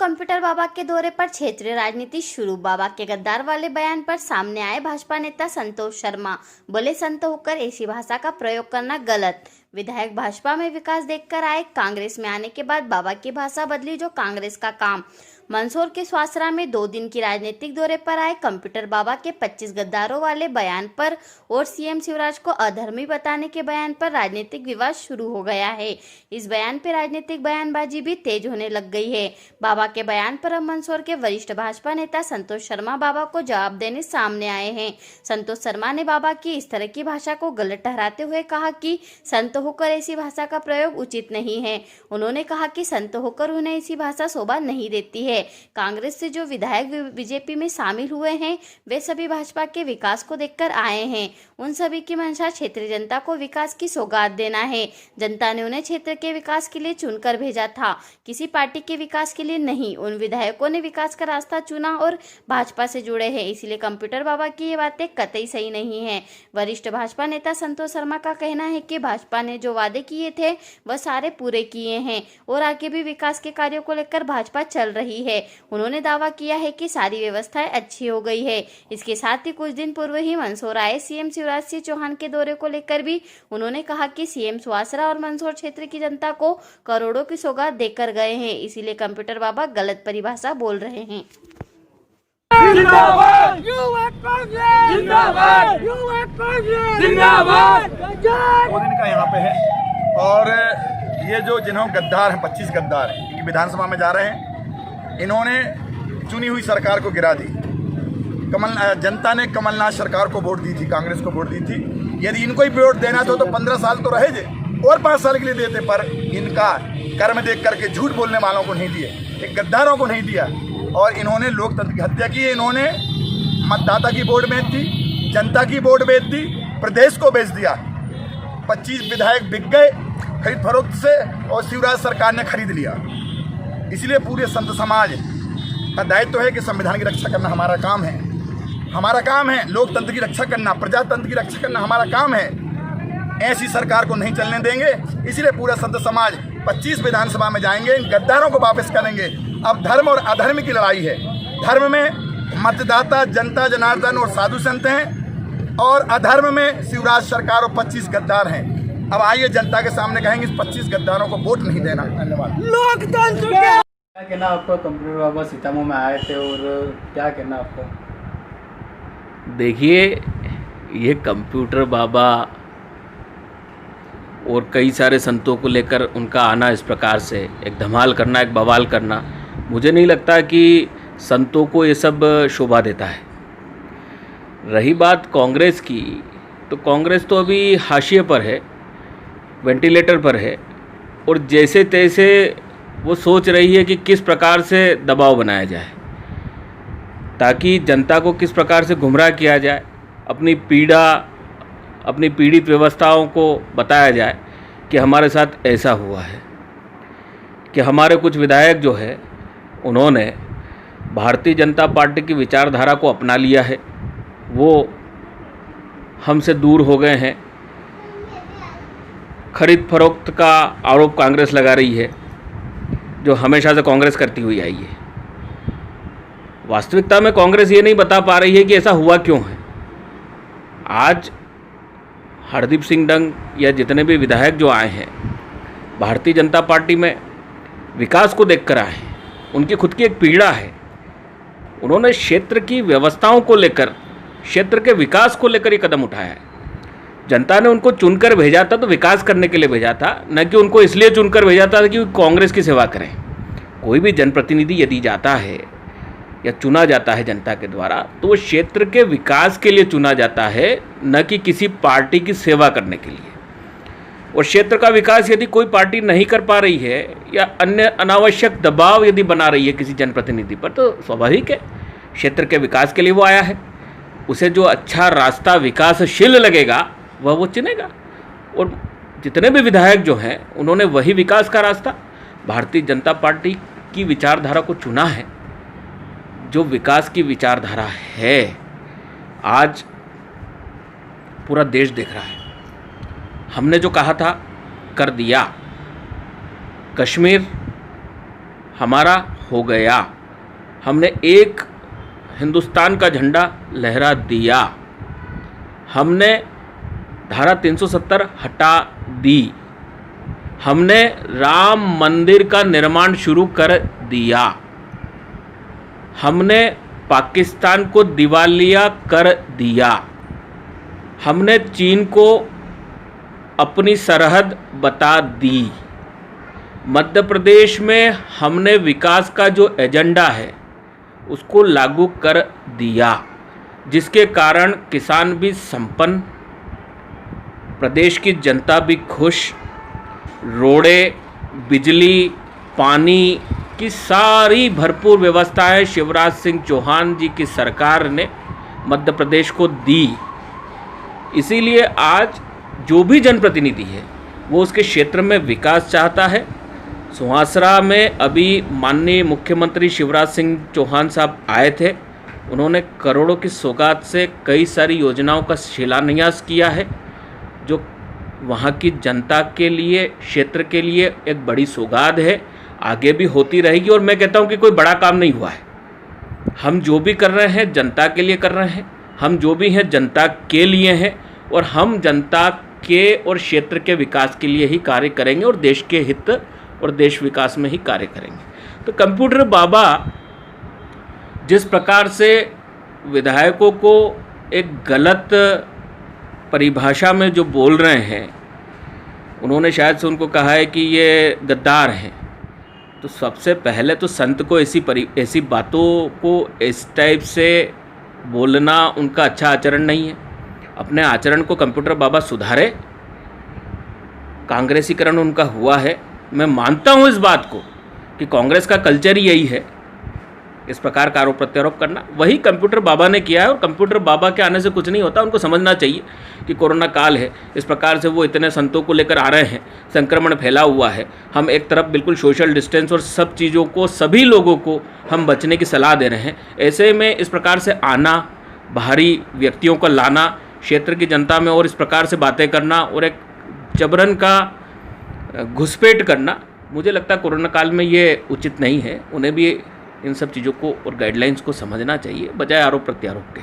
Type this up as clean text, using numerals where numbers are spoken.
Computer बाबा के दौरे पर क्षेत्रीय राजनीति शुरू। बाबा के गद्दार वाले बयान पर सामने आए भाजपा नेता संतोष शर्मा। बोले संत होकर ऐसी भाषा का प्रयोग करना गलत। विधायक भाजपा में विकास देखकर आए, कांग्रेस में आने के बाद बाबा की भाषा बदली जो कांग्रेस का काम। मंदसौर के स्वासरा में 2 दिन की राजनीतिक दौरे पर आए कंप्यूटर बाबा के 25 गद्दारों वाले बयान पर और सीएम शिवराज को अधर्मी बताने के बयान पर राजनीतिक विवाद शुरू हो गया है। इस बयान पर राजनीतिक बयानबाजी भी तेज होने लग गई है। बाबा के बयान पर अब मंदसौर के वरिष्ठ भाजपा नेता संतोष शर्मा बाबा को जवाब देने सामने आए हैं। संतोष शर्मा ने बाबा की इस तरह की भाषा को गलत ठहराते हुए कहा कि संत होकर ऐसी भाषा का प्रयोग उचित नहीं है। उन्होंने कहा कि संत होकर उन्हें ऐसी भाषा शोभा नहीं देती है। कांग्रेस से जो विधायक बीजेपी में शामिल हुए हैं वे सभी भाजपा के विकास को देखकर आए हैं। उन सभी की मंशा क्षेत्रीय जनता को विकास की सौगात देना है। जनता ने उन्हें क्षेत्र के विकास के लिए चुनकर भेजा था, किसी पार्टी के विकास के लिए नहीं। उन विधायकों ने विकास का रास्ता चुना और भाजपा से जुड़े हैं, इसलिए कंप्यूटर बाबा की ये बातें कतई सही नहीं है। वरिष्ठ भाजपा नेता संतोष शर्मा का कहना है कि भाजपा ने जो वादे किए थे वह सारे पूरे किए हैं और आगे भी विकास के कार्यों को लेकर भाजपा चल रही है। उन्होंने दावा किया है कि सारी व्यवस्थाएं अच्छी हो गई है। इसके साथ ही कुछ दिन पूर्व ही मंदसौर आए सीएम शिवराज सिंह चौहान के दौरे को लेकर भी उन्होंने कहा कि सीएम स्वासरा और मंदसौर क्षेत्र की जनता को करोड़ों की सौगात देकर गए हैं, इसीलिए कंप्यूटर बाबा गलत परिभाषा बोल रहे हैं। जिंदाबाद युवा कांग्रेस, जिंदाबाद युवा कांग्रेस, जिंदाबाद। 2 दिन का यहाँ पे है और ये जो जिन्होंने गद्दार हैं 25 गद्दार हैं, इनकी विधानसभा में जा रहे हैं। इन्होंने चुनी हुई सरकार को गिरा दी। जनता ने कमलनाथ सरकार को वोट दी थी, कांग्रेस को वोट दी थी। यदि इनको ही वोट देना था तो 15 साल तो रहे जे और 5 साल के लिए देते, पर इनका कर्म देख करके झूठ बोलने वालों को नहीं दिए, एक गद्दारों को नहीं दिया और इन्होंने लोकतंत्र की हत्या की है। इन्होंने मतदाता की वोट बेच दी, जनता की वोट बेच दी, प्रदेश को बेच दिया। 25 विधायक बिक गए खरीद फरोख्त से और शिवराज सरकार ने खरीद लिया। इसलिए पूरे संत समाज का दायित्व है कि संविधान की रक्षा करना हमारा काम है। हमारा काम है लोकतंत्र की रक्षा करना, प्रजातंत्र की रक्षा करना हमारा काम है। ऐसी सरकार को नहीं चलने देंगे। इसलिए पूरा संत समाज 25 विधानसभा में जाएंगे, इन गद्दारों को वापस करेंगे। अब धर्म और अधर्म की लड़ाई है। धर्म में मतदाता, जनता जनार्दन और साधु संत हैं और अधर्म में शिवराज सरकार और 25 गद्दार हैं। अब आइए जनता के सामने कहेंगे इस 25 गद्दारों को वोट नहीं देना। धन्यवाद। लोकतंत्र के क्या कहना आपका? कंप्यूटर बाबा सीतामऊ में आए थे और क्या कहना आपका? देखिए, ये कंप्यूटर बाबा और कई सारे संतों को लेकर उनका आना इस प्रकार से एक धमाल करना, एक बवाल करना, मुझे नहीं लगता कि संतों को ये सब शोभा देता है। रही बात कांग्रेस की, तो कांग्रेस तो अभी हाशिए पर है, वेंटिलेटर पर है और जैसे तैसे वो सोच रही है कि किस प्रकार से दबाव बनाया जाए ताकि जनता को किस प्रकार से गुमराह किया जाए, अपनी पीड़ित व्यवस्थाओं को बताया जाए कि हमारे साथ ऐसा हुआ है कि हमारे कुछ विधायक जो है उन्होंने भारतीय जनता पार्टी की विचारधारा को अपना लिया है, वो हमसे दूर हो गए हैं। खरीद फरोख्त का आरोप कांग्रेस लगा रही है जो हमेशा से कांग्रेस करती हुई आई है। वास्तविकता में कांग्रेस ये नहीं बता पा रही है कि ऐसा हुआ क्यों है। आज हरदीप सिंह डंग या जितने भी विधायक जो आए हैं भारतीय जनता पार्टी में विकास को देखकर आए हैं। उनकी खुद की एक पीड़ा है। उन्होंने क्षेत्र की व्यवस्थाओं को लेकर, क्षेत्र के विकास को लेकर ये कदम उठाया है। जनता ने उनको चुनकर भेजा था तो विकास करने के लिए भेजा था, न कि उनको इसलिए चुनकर भेजा था कि कांग्रेस की सेवा करें। कोई भी जनप्रतिनिधि यदि जाता है या चुना जाता है जनता के द्वारा तो वो क्षेत्र के विकास के लिए चुना जाता है, न कि किसी पार्टी की सेवा करने के लिए। और क्षेत्र का विकास यदि कोई पार्टी नहीं कर पा रही है या अन्य अनावश्यक दबाव यदि बना रही है किसी जनप्रतिनिधि पर, तो स्वाभाविक है क्षेत्र के विकास के लिए वो आया है। उसे जो अच्छा रास्ता विकासशील लगेगा वह वो चुनेगा। और जितने भी विधायक जो हैं उन्होंने वही विकास का रास्ता भारतीय जनता पार्टी की विचारधारा को चुना है, जो विकास की विचारधारा है। आज पूरा देश देख रहा है। हमने जो कहा था कर दिया। कश्मीर हमारा हो गया। हमने एक हिंदुस्तान का झंडा लहरा दिया। हमने धारा 370 हटा दी। हमने राम मंदिर का निर्माण शुरू कर दिया। हमने पाकिस्तान को दिवालिया कर दिया। हमने चीन को अपनी सरहद बता दी। मध्य प्रदेश में हमने विकास का जो एजेंडा है उसको लागू कर दिया, जिसके कारण किसान भी संपन्न, प्रदेश की जनता भी खुश, रोडें, बिजली, पानी की सारी भरपूर व्यवस्थाएं शिवराज सिंह चौहान जी की सरकार ने मध्य प्रदेश को दी। इसीलिए आज जो भी जनप्रतिनिधि है वो उसके क्षेत्र में विकास चाहता है। सुहासरा में अभी माननीय मुख्यमंत्री शिवराज सिंह चौहान साहब आए थे। उन्होंने करोड़ों की सौगात से कई सारी योजनाओं का शिलान्यास किया है, जो वहाँ की जनता के लिए, क्षेत्र के लिए एक बड़ी सौगात है। आगे भी होती रहेगी और मैं कहता हूँ कि कोई बड़ा काम नहीं हुआ है। हम जो भी कर रहे हैं जनता के लिए कर रहे हैं, हम जो भी हैं जनता के लिए हैं, और हम जनता के और क्षेत्र के विकास के लिए ही कार्य करेंगे और देश के हित और देश विकास में ही कार्य करेंगे। तो कंप्यूटर बाबा जिस प्रकार से विधायकों को एक गलत परिभाषा में जो बोल रहे हैं, उन्होंने शायद से उनको कहा है कि ये गद्दार हैं। तो सबसे पहले तो संत को ऐसी बातों को इस टाइप से बोलना उनका अच्छा आचरण नहीं है। अपने आचरण को कंप्यूटर बाबा सुधारे। कांग्रेसीकरण उनका हुआ है, मैं मानता हूँ इस बात को कि कांग्रेस का कल्चर ही यही है, इस प्रकार का आरोप प्रत्यारोप करना। वही कंप्यूटर बाबा ने किया है और कंप्यूटर बाबा के आने से कुछ नहीं होता। उनको समझना चाहिए कि कोरोना काल है, इस प्रकार से वो इतने संतों को लेकर आ रहे हैं, संक्रमण फैला हुआ है। हम एक तरफ बिल्कुल सोशल डिस्टेंस और सब चीज़ों को, सभी लोगों को हम बचने की सलाह दे रहे हैं। ऐसे में इस प्रकार से आना, बाहरी व्यक्तियों को लाना क्षेत्र की जनता में और इस प्रकार से बातें करना और एक जबरन का घुसपैठ करना, मुझे लगता है कोरोना काल में ये उचित नहीं है। उन्हें भी इन सब चीज़ों को और गाइडलाइंस को समझना चाहिए बजाय आरोप प्रत्यारोप के।